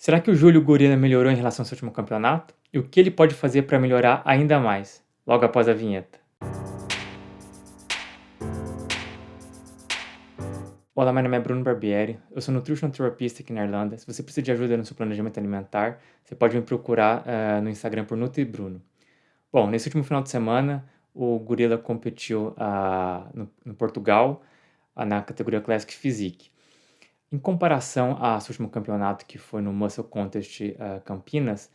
Será que o Júlio Gorilla melhorou em relação ao seu último campeonato? E o que ele pode fazer para melhorar ainda mais? Logo após a vinheta. Olá, meu nome é Bruno Barbieri, eu sou nutritional terapista aqui na Irlanda. Se você precisa de ajuda no seu planejamento alimentar, você pode me procurar no Instagram por NutriBruno. Bom, nesse último final de semana, o Gorilla competiu no Portugal, na categoria Classic Physique. Em comparação ao seu último campeonato, que foi no Muscle Contest Campinas,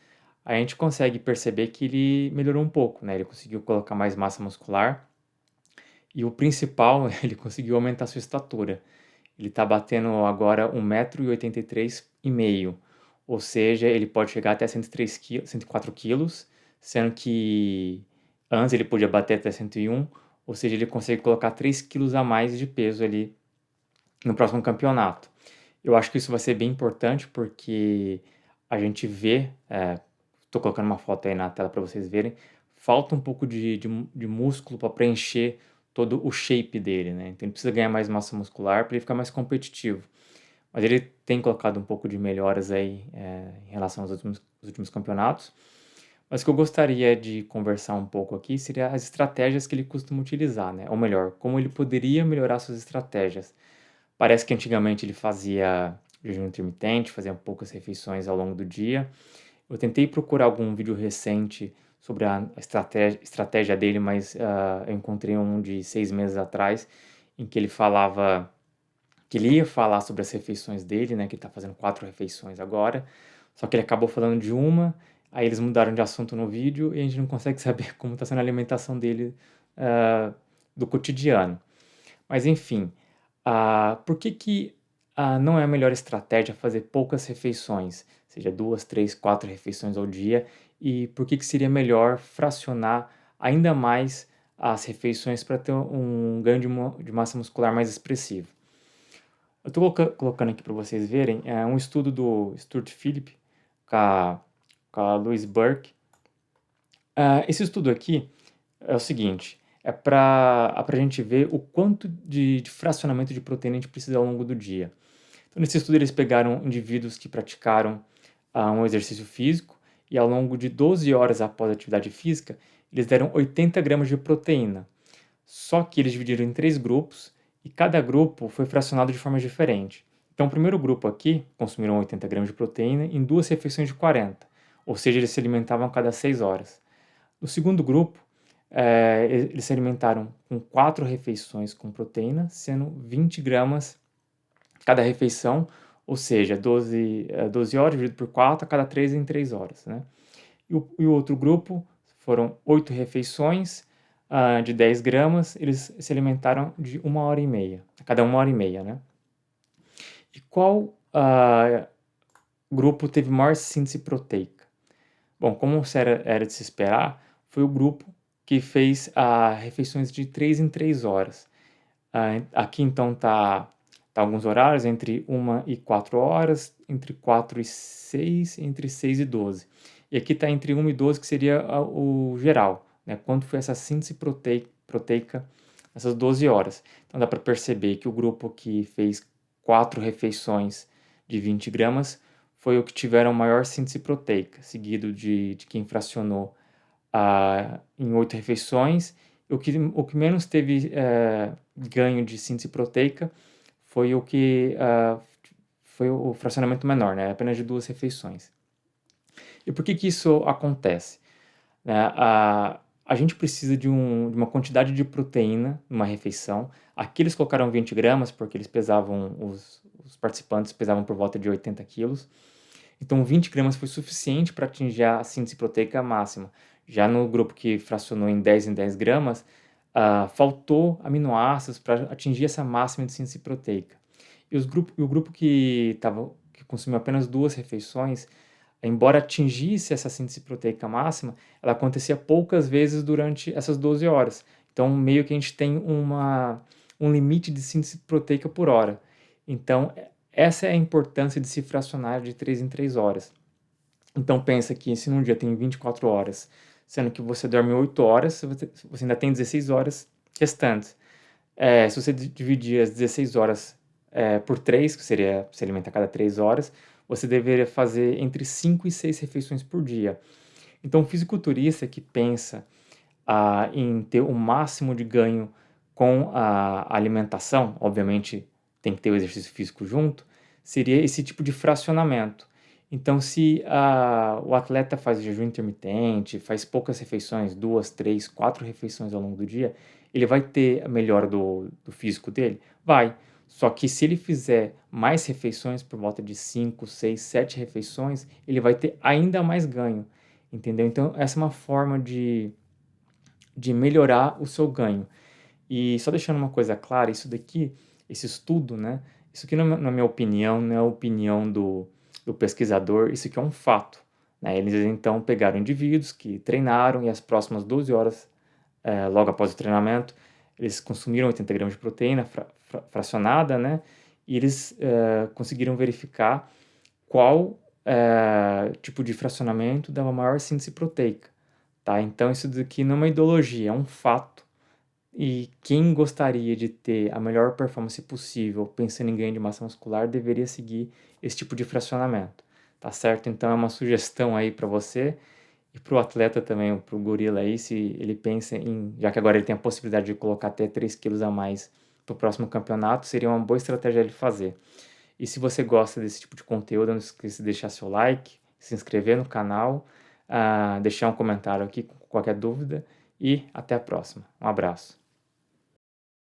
a gente consegue perceber que ele melhorou um pouco, né? Ele conseguiu colocar mais massa muscular e o principal, ele conseguiu aumentar sua estatura. Ele está batendo agora 1,83 m, ou seja, ele pode chegar até 103 quilos, 104 quilos, sendo que antes ele podia bater até 101, ou seja, ele consegue colocar 3 quilos a mais de peso ali no próximo campeonato. Eu acho que isso vai ser bem importante porque a gente vê, estou colocando uma foto aí na tela para vocês verem, falta um pouco de músculo para preencher todo o shape dele, né? Então ele precisa ganhar mais massa muscular para ele ficar mais competitivo. Mas ele tem colocado um pouco de melhoras aí em relação aos últimos campeonatos. Mas o que eu gostaria de conversar um pouco aqui seria as estratégias que ele costuma utilizar, né? Ou melhor, como ele poderia melhorar suas estratégias. Parece que antigamente ele fazia jejum intermitente, fazia poucas refeições ao longo do dia. Eu tentei procurar algum vídeo recente sobre a estratégia dele, mas eu encontrei um de 6 meses atrás, em que ele falava que ele ia falar sobre as refeições dele, né, que ele está fazendo 4 refeições agora, só que ele acabou falando de uma, aí eles mudaram de assunto no vídeo e a gente não consegue saber como está sendo a alimentação dele do cotidiano. Mas enfim, por que não é a melhor estratégia fazer poucas refeições, seja 2, 3, 4 refeições ao dia, e por que seria melhor fracionar ainda mais as refeições para ter um ganho de massa muscular mais expressivo? Eu estou colocando aqui para vocês verem um estudo do Stuart Philip com a Louise Burke. Esse estudo aqui é o seguinte, é para a gente ver o quanto de fracionamento de proteína a gente precisa ao longo do dia. Então, nesse estudo, eles pegaram indivíduos que praticaram um exercício físico e, ao longo de 12 horas após a atividade física, eles deram 80 gramas de proteína. Só que eles dividiram em 3 grupos e cada grupo foi fracionado de forma diferente. Então, o primeiro grupo aqui consumiram 80 gramas de proteína em 2 refeições de 40, ou seja, eles se alimentavam a cada 6 horas. No segundo grupo, eles se alimentaram com 4 refeições com proteína, sendo 20 gramas cada refeição, ou seja, 12 horas dividido por 4, a cada 3 em 3 horas, né? E o outro grupo foram 8 refeições de 10 gramas, eles se alimentaram de 1 hora e meia, a cada 1 hora e meia, né? E qual grupo teve maior síntese proteica? Bom, como era de se esperar, foi o grupo que fez refeições de 3 em 3 horas. Aqui então tá alguns horários, entre 1 e 4 horas, entre 4 e 6, entre 6 e 12. E aqui está entre 1 e 12, que seria o geral, né? Quanto foi essa síntese proteica nessas 12 horas. Então dá para perceber que o grupo que fez 4 refeições de 20 gramas foi o que tiveram maior síntese proteica, seguido de quem fracionou em 8 refeições. O que menos teve ganho de síntese proteica foi o que foi o fracionamento menor, né? Apenas de 2 refeições. E por que isso acontece? A gente precisa de uma quantidade de proteína numa refeição. Aqui eles colocaram 20 gramas porque eles pesavam, os participantes pesavam por volta de 80 quilos. Então 20 gramas foi suficiente para atingir a síntese proteica máxima. Já no grupo que fracionou em 10 gramas, faltou aminoácidos para atingir essa máxima de síntese proteica. E o grupo que consumiu apenas 2 refeições, embora atingisse essa síntese proteica máxima, ela acontecia poucas vezes durante essas 12 horas. Então, meio que a gente tem um limite de síntese proteica por hora. Então, essa é a importância de se fracionar de 3 em 3 horas. Então, pensa que se num dia tem 24 horas, sendo que você dorme 8 horas, você ainda tem 16 horas restantes. Se você dividir as 16 horas por 3, que seria se alimentar a cada 3 horas, você deveria fazer entre 5 e 6 refeições por dia. Então, o fisiculturista que pensa em ter o máximo de ganho com a alimentação, obviamente tem que ter o exercício físico junto, seria esse tipo de fracionamento. Então, se o atleta faz jejum intermitente, faz poucas refeições, 2, 3, 4 refeições ao longo do dia, ele vai ter a melhora do físico dele? Vai. Só que se ele fizer mais refeições, por volta de 5, 6, 7 refeições, ele vai ter ainda mais ganho, entendeu? Então, essa é uma forma de melhorar o seu ganho. E só deixando uma coisa clara, isso daqui, esse estudo, né? Isso aqui não é na minha opinião, não é a opinião do pesquisador, isso aqui é um fato, né? Eles então pegaram indivíduos que treinaram e as próximas 12 horas, logo após o treinamento, eles consumiram 80 gramas de proteína fracionada, né? E eles conseguiram verificar qual tipo de fracionamento dava maior síntese proteica, tá? Então isso daqui não é uma ideologia, é um fato. E quem gostaria de ter a melhor performance possível, pensando em ganho de massa muscular, deveria seguir esse tipo de fracionamento, tá certo? Então é uma sugestão aí para você e para o atleta também, para o gorila aí, se ele pensa em, já que agora ele tem a possibilidade de colocar até 3 quilos a mais para o próximo campeonato, seria uma boa estratégia ele fazer. E se você gosta desse tipo de conteúdo, não esqueça de deixar seu like, se inscrever no canal, deixar um comentário aqui com qualquer dúvida e até a próxima. Um abraço.